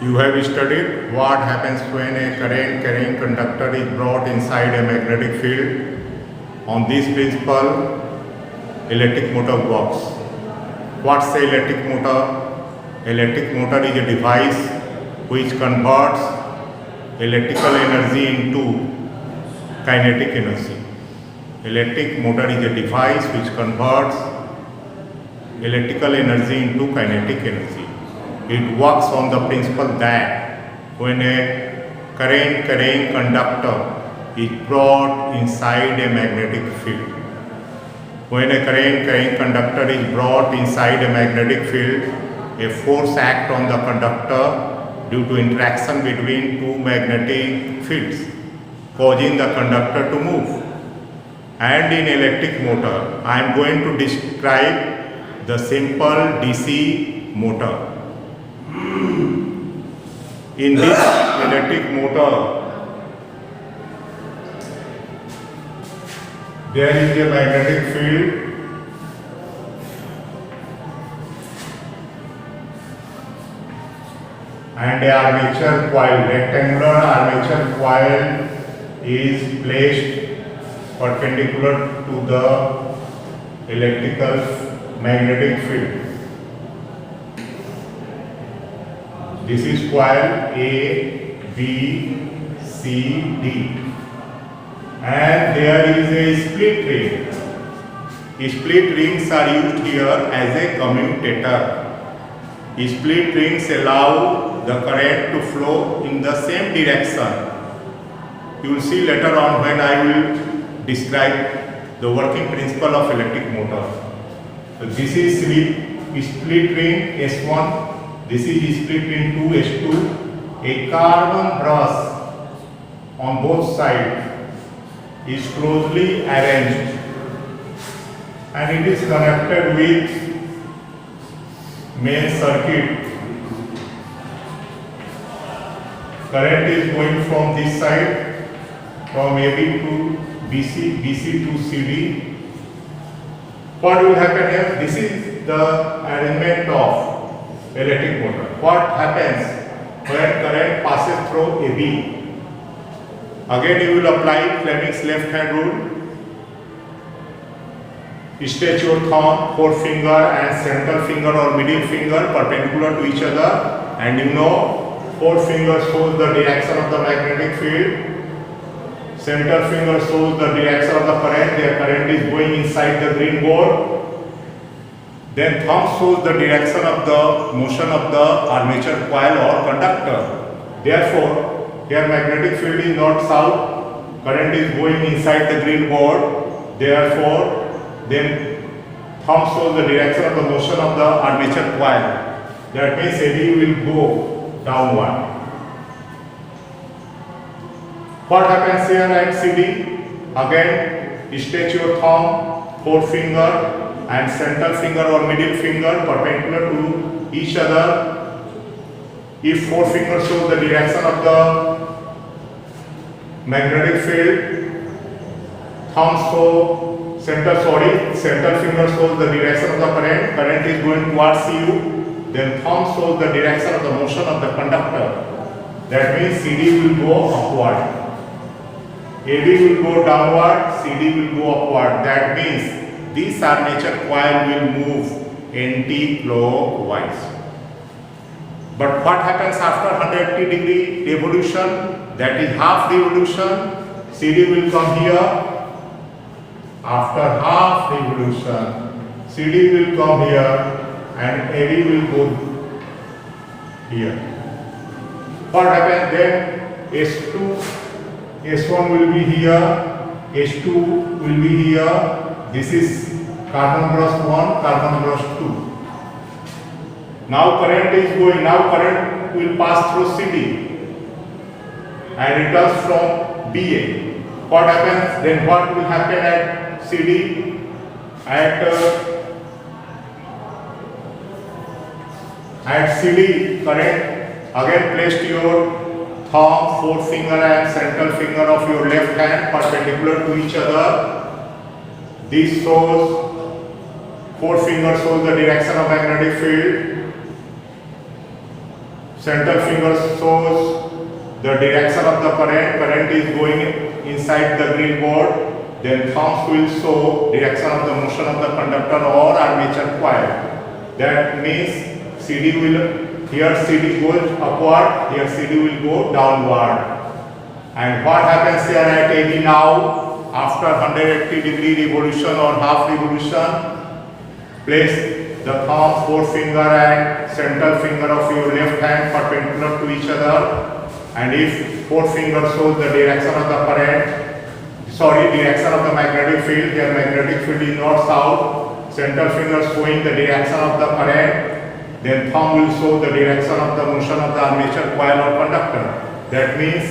You have studied what happens when a current carrying conductor is brought inside a magnetic field. On this principle, electric motor works. What's the electric motor? Electric motor is a device which converts electrical energy into kinetic energy. Electric motor is a device which converts electrical energy into kinetic energy. It works on the principle that when a current carrying conductor is brought inside a magnetic field, when a current carrying conductor is brought inside a magnetic field, a force acts on the conductor due to interaction between two magnetic fields, causing the conductor to move. And in electric motor, I am going to describe the simple DC motor. In this electric motor, there is a magnetic field and a armature coil. Rectangular armature coil is placed perpendicular to the electrical magnetic field. This is coil A, B, C, D, and there is a split ring. Split rings are used here as a commutator. Split rings allow the current to flow in the same direction. You will see later on when I will describe the working principle of electric motor. So this is split ring S1. This is split ring 2 S2. A carbon brush on both sides is closely arranged and it is connected with main circuit. Current is going from this side, from AB to BC, BC to CD. What will happen here? This is the arrangement of electric motor. What happens when current passes through AB? Again you will apply Fleming's left hand rule. Stretch your thumb, forefinger and central finger or middle finger perpendicular to each other, and you know forefinger shows the direction of the magnetic field, central finger shows the direction of the current. Their current is going inside the green board. Then thumb shows the direction of the motion of the armature coil or conductor. Therefore, here magnetic field is north south, current is going inside the green board. Therefore, then thumb shows the direction of the motion of the armature coil. That means AD will go downward. What happens here at CD? Again, stretch your thumb, forefinger and central finger or middle finger perpendicular to each other. If forefinger shows the direction of the magnetic field, thumb shows central finger shows the direction of the current. Current is going towards you. Then thumb shows the direction of the motion of the conductor. That means CD will go upward. AD will go downward, CD will go upward. That means this armature coil will move anti-clockwise. But what happens after 180 degree revolution? That is half revolution. CD will come here. After half revolution, CD will come here and AD will go here. What happens then? S1 will be here, S2 will be here. This is carbon brush 1, carbon brush 2. Now current is going, now current will pass through CD and returns from BA. What happens? Then what will happen at CD? At CD, current, again place your thumb, forefinger and central finger of your left hand perpendicular to each other. This shows, forefinger shows the direction of magnetic field. Central finger shows the direction of the current. Current is going inside the green board. Then thumbs will show direction of the motion of the conductor or armature coil. That means CD will, here CD goes upward, here CD will go downward. And what happens here at AB now, after 180-degree revolution or half revolution, place the thumb, forefinger and central finger of your left hand perpendicular to each other. And if forefinger shows the direction of the current, direction of the magnetic field, here magnetic field is north south, central finger showing the direction of the current, then thumb will show the direction of the motion of the armature coil or conductor. That means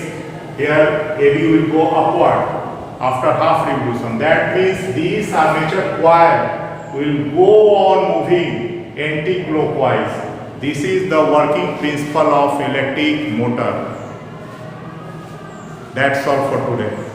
here AB will go upward after half revolution. That means this armature coil will go on moving anti-clockwise. This is the working principle of electric motor. That's all for today.